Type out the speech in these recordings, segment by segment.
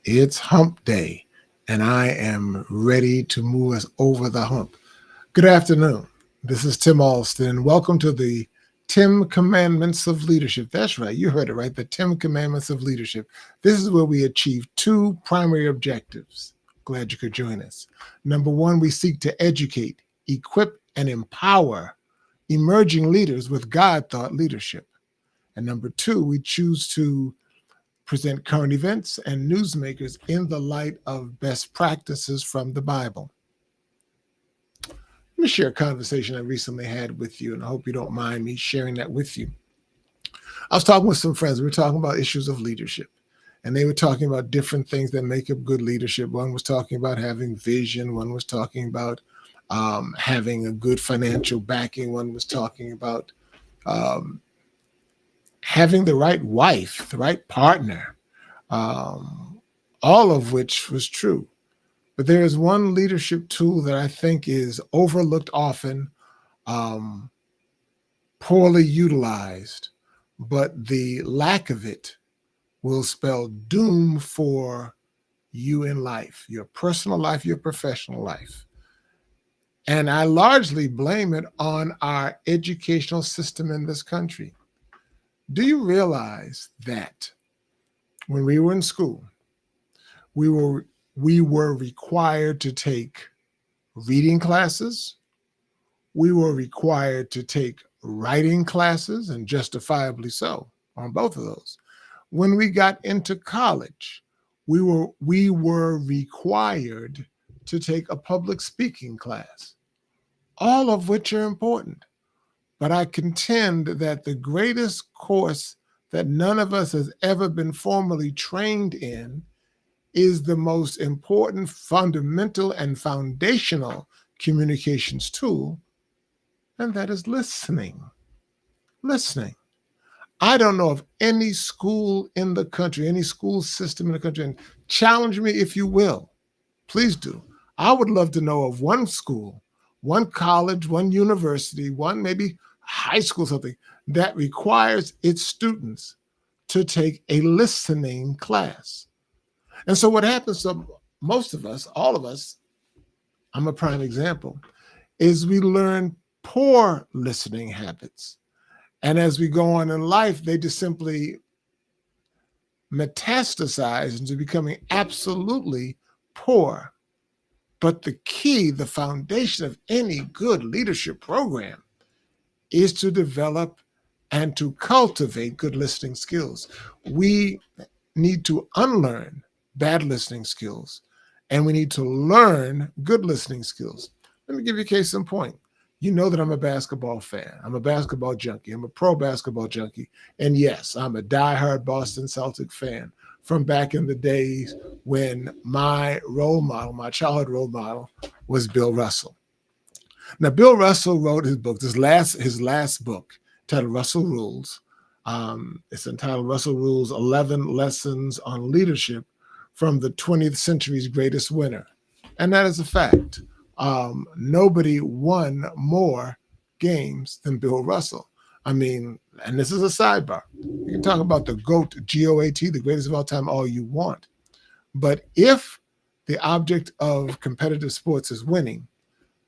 It's hump day, and I am ready to move us over the hump. Good afternoon. This is Tim Alston. Welcome to the Tim Commandments of Leadership. That's right, you heard it right, the Tim Commandments of Leadership. This is where we achieve two primary objectives. Glad you could join us. Number one, we seek to educate, equip, and empower emerging leaders with God thought leadership. And number two, we choose to present current events and newsmakers in the light of best practices from the Bible. Let me share a conversation I recently had with you, and I hope you don't mind me sharing that with you. I was talking with some friends. We were talking about issues of leadership, and they were talking about different things that make up good leadership. One was talking about having vision. One was talking about having a good financial backing. One was talking about um, having the right wife, the right partner, all of which was true. But there is one leadership tool that I think is overlooked often, um, poorly utilized, but the lack of it will spell doom for you in life, your personal life, your professional life. And I largely blame it on our educational system in this country. Do you realize that when we were in school, we were we were required to take reading classes, we were required to take writing classes, and justifiably so on both of those. When we got into college, we were required to take a public speaking class, all of which are important. But I contend that the greatest course that none of us has ever been formally trained in is the most important, fundamental, and foundational communications tool, and that is listening. Listening. I don't know of any school in the country, any school system in the country, and challenge me if you will. Please do. I would love to know of one school, one college, one university, one maybe high school, something that requires its students to take a listening class. And so what happens to most of us, all of us, I'm a prime example, is we learn poor listening habits. And as we go on in life, they just simply metastasize into becoming absolutely poor. But the key, the foundation of any good leadership program is to develop and to cultivate good listening skills. We need to unlearn bad listening skills, and we need to learn good listening skills. Let me give you a case in point. You know that I'm a basketball fan. I'm a basketball junkie. I'm a pro basketball junkie. And yes, I'm a diehard Boston Celtic fan from back in the days when my role model, my childhood role model, was Bill Russell. Now, Bill Russell wrote his book, his last book, titled Russell Rules. It's entitled Russell Rules 11 Lessons on Leadership from the 20th Century's Greatest Winner. And that is a fact. Nobody won more games than Bill Russell. I mean, and this is a sidebar. You can talk about the GOAT, GOAT, the greatest of all time, all you want. But if the object of competitive sports is winning,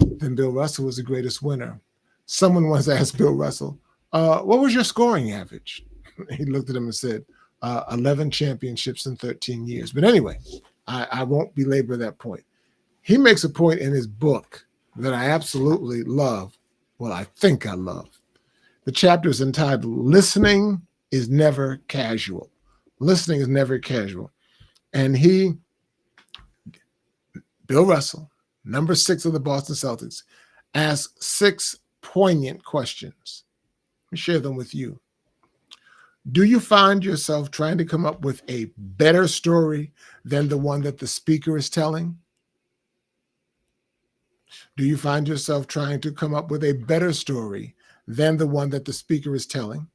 then Bill Russell was the greatest winner. Someone once asked Bill Russell, what was your scoring average? He looked at him and said, 11 championships in 13 years. But anyway, I won't belabor that point. He makes a point in his book that I absolutely love. Well, I think I love. The chapter is entitled Listening is Never Casual. Listening is never casual. And Bill Russell, number 6 of the Boston Celtics, asks 6 poignant questions. Let me share them with you. Do you find yourself trying to come up with a better story than the one that the speaker is telling? Do you find yourself trying to come up with a better story than the one that the speaker is telling?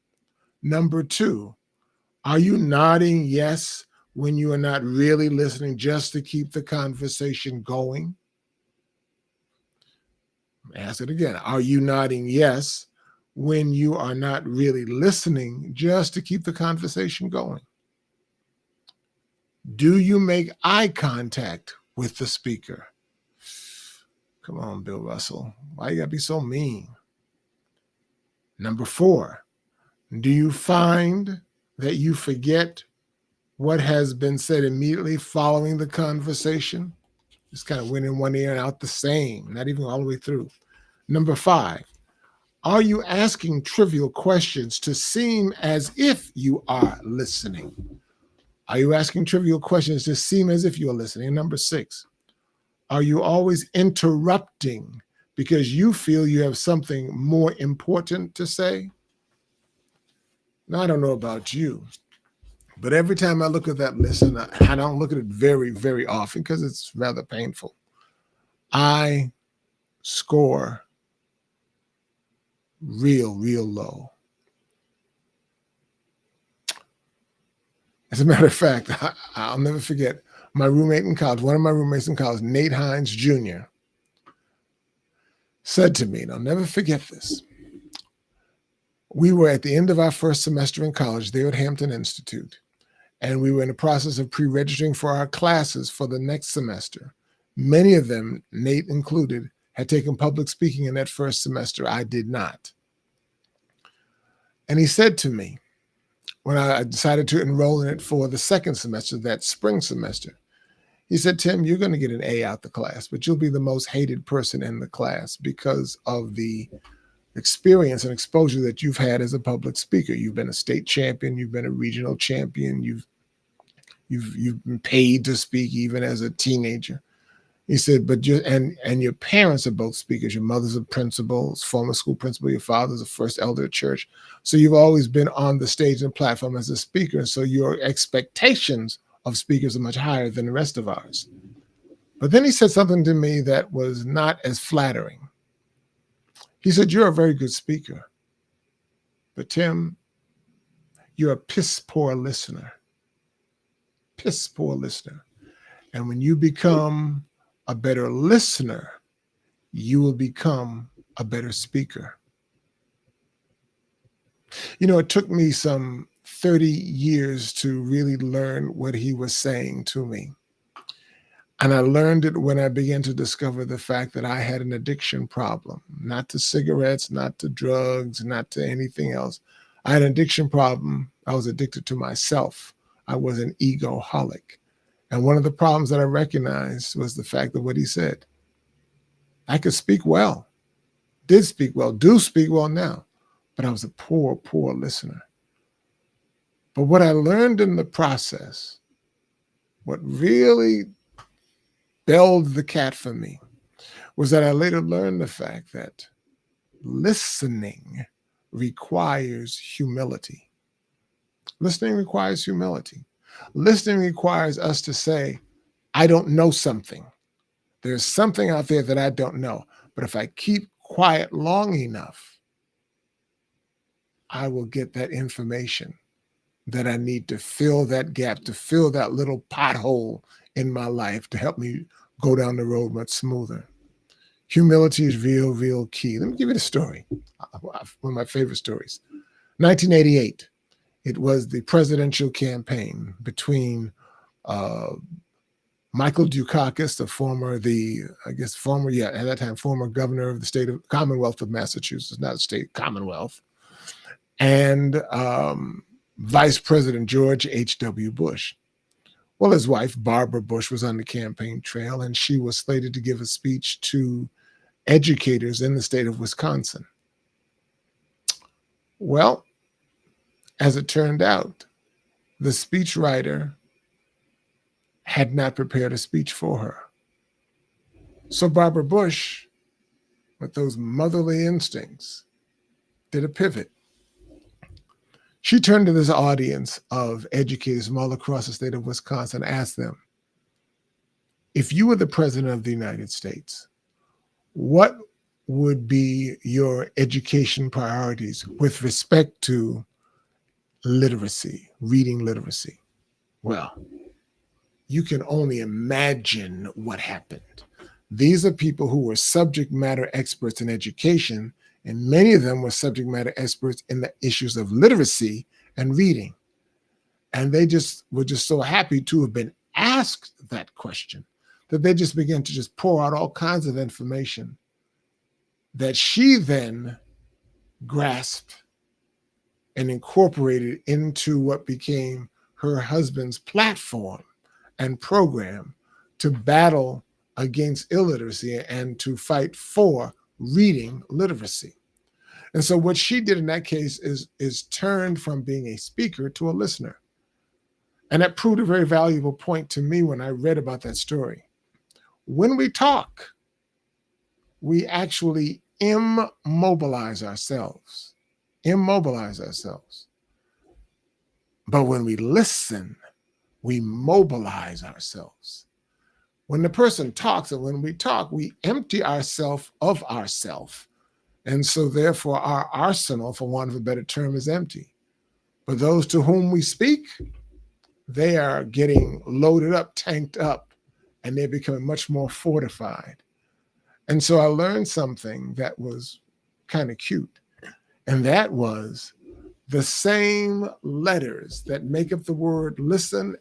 Number 2, are you nodding yes when you are not really listening just to keep the conversation going? Ask it again. Are you nodding yes when you are not really listening just to keep the conversation going? Do you make eye contact with the speaker? Come on, Bill Russell. Why you gotta be so mean? Number 4, do you find that you forget what has been said immediately following the conversation? Just kind of went in one ear and out the same, not even all the way through. Number 5, are you asking trivial questions to seem as if you are listening? Are you asking trivial questions to seem as if you are listening? And number 6, are you always interrupting because you feel you have something more important to say? Now, I don't know about you, but every time I look at that list, and I don't look at it very, very often because it's rather painful, I score real, real low. As a matter of fact, I'll never forget my roommate in college, one of my roommates in college, Nate Hines Jr., said to me, and I'll never forget this. We were at the end of our first semester in college there at Hampton Institute, and we were in the process of pre-registering for our classes for the next semester. Many of them, Nate included, had taken public speaking in that first semester. I did not. And he said to me, when I decided to enroll in it for the second semester, that spring semester, he said, Tim, you're going to get an A out the class, but you'll be the most hated person in the class because of the experience and exposure that you've had as a public speaker. You've been a state champion, you've been a regional champion, you've been paid to speak even as a teenager. He said, but your parents are both speakers. Your mother's a principal, former school principal. Your father's a first elder at church. So you've always been on the stage and platform as a speaker. And so your expectations of speakers are much higher than the rest of ours. But then he said something to me that was not as flattering. He said, you're a very good speaker, but Tim, you're a piss poor listener. Piss poor listener. And when you become a better listener, you will become a better speaker. You know, it took me some 30 years to really learn what he was saying to me. And I learned it when I began to discover the fact that I had an addiction problem, not to cigarettes, not to drugs, not to anything else. I had an addiction problem. I was addicted to myself. I was an egoholic. And one of the problems that I recognized was the fact of what he said. I could speak well, did speak well, do speak well now, but I was a poor, poor listener. But what I learned in the process, what really belled the cat for me, was that I later learned the fact that listening requires humility. Listening requires humility. Listening requires us to say, I don't know something. There's something out there that I don't know. But if I keep quiet long enough, I will get that information that I need to fill that gap, to fill that little pothole in my life to help me go down the road much smoother. Humility is real, real key. Let me give you the story. One of my favorite stories. 1988. It was the presidential campaign between Michael Dukakis, at that time, former governor of the state of Commonwealth of Massachusetts, not state, Commonwealth, and Vice President George H.W. Bush. Well, his wife, Barbara Bush, was on the campaign trail, and she was slated to give a speech to educators in the state of Wisconsin. Well, as it turned out, the speechwriter had not prepared a speech for her. So Barbara Bush, with those motherly instincts, did a pivot. She turned to this audience of educators from all across the state of Wisconsin and asked them, if you were the president of the United States, what would be your education priorities with respect to literacy, reading literacy? Well, you can only imagine what happened. These are people who were subject matter experts in education, and many of them were subject matter experts in the issues of literacy and reading. And they were just so happy to have been asked that question, that they just began to just pour out all kinds of information that she then grasped and incorporated into what became her husband's platform and program to battle against illiteracy and to fight for reading literacy. And so what she did in that case is turned from being a speaker to a listener. And that proved a very valuable point to me when I read about that story. When we talk, we actually immobilize ourselves. Immobilize ourselves. But when we listen, we mobilize ourselves. When the person talks, and when we talk, we empty ourselves of ourself. And so therefore our arsenal, for want of a better term, is empty. But those to whom we speak, they are getting loaded up, tanked up, and they're becoming much more fortified. And so I learned something that was kind of cute. And that was the same letters that make up the word listen,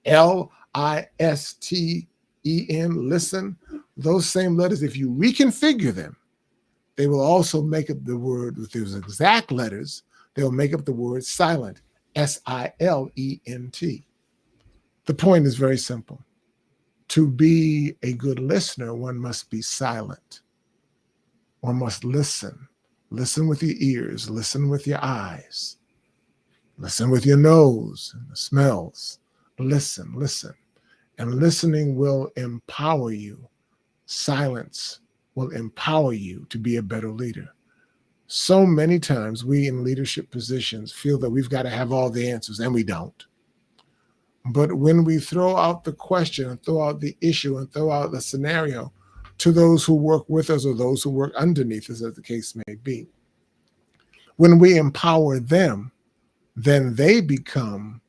L-I-S-T-E-N, listen. Those same letters, if you reconfigure them, they will also make up the word with those exact letters. They will make up the word silent, S-I-L-E-N-T. The point is very simple. To be a good listener, one must be silent. One must listen. Listen with your ears. Listen with your eyes. Listen with your nose and the smells. Listen, listen. And listening will empower you. Silence will empower you to be a better leader. So many times we in leadership positions feel that we've got to have all the answers, and we don't. But when we throw out the question and throw out the issue and throw out the scenario to those who work with us or those who work underneath us, as the case may be, when we empower them, then they become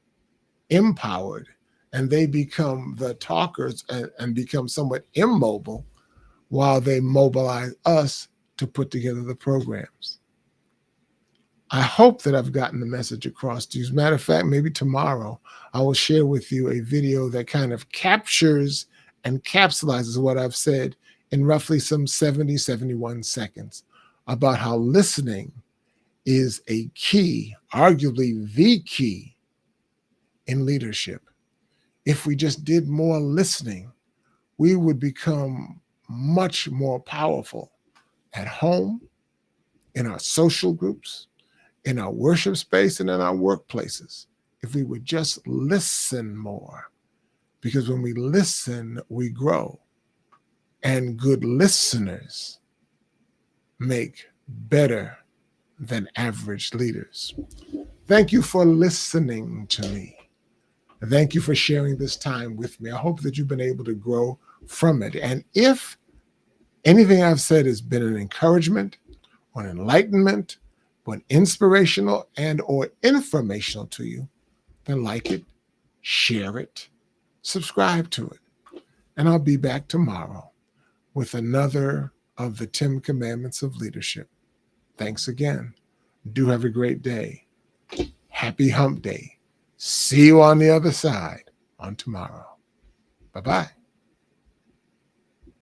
empowered and they become the talkers and become somewhat immobile while they mobilize us to put together the programs. I hope that I've gotten the message across to you. As a matter of fact, maybe tomorrow I will share with you a video that kind of captures and capsulizes what I've said in roughly some 70, 71 seconds about how listening is a key, arguably the key in leadership. If we just did more listening, we would become much more powerful at home, in our social groups, in our worship space, and in our workplaces, if we would just listen more. Because when we listen, we grow. And good listeners make better than average leaders. Thank you for listening to me. Thank you for sharing this time with me. I hope that you've been able to grow from it. And if anything I've said has been an encouragement or an enlightenment, or an inspirational and or informational to you, then like it, share it, subscribe to it. And I'll be back tomorrow with another of the 10 Commandments of Leadership. Thanks again. Do have a great day. Happy Hump Day. See you on the other side on tomorrow. Bye-bye.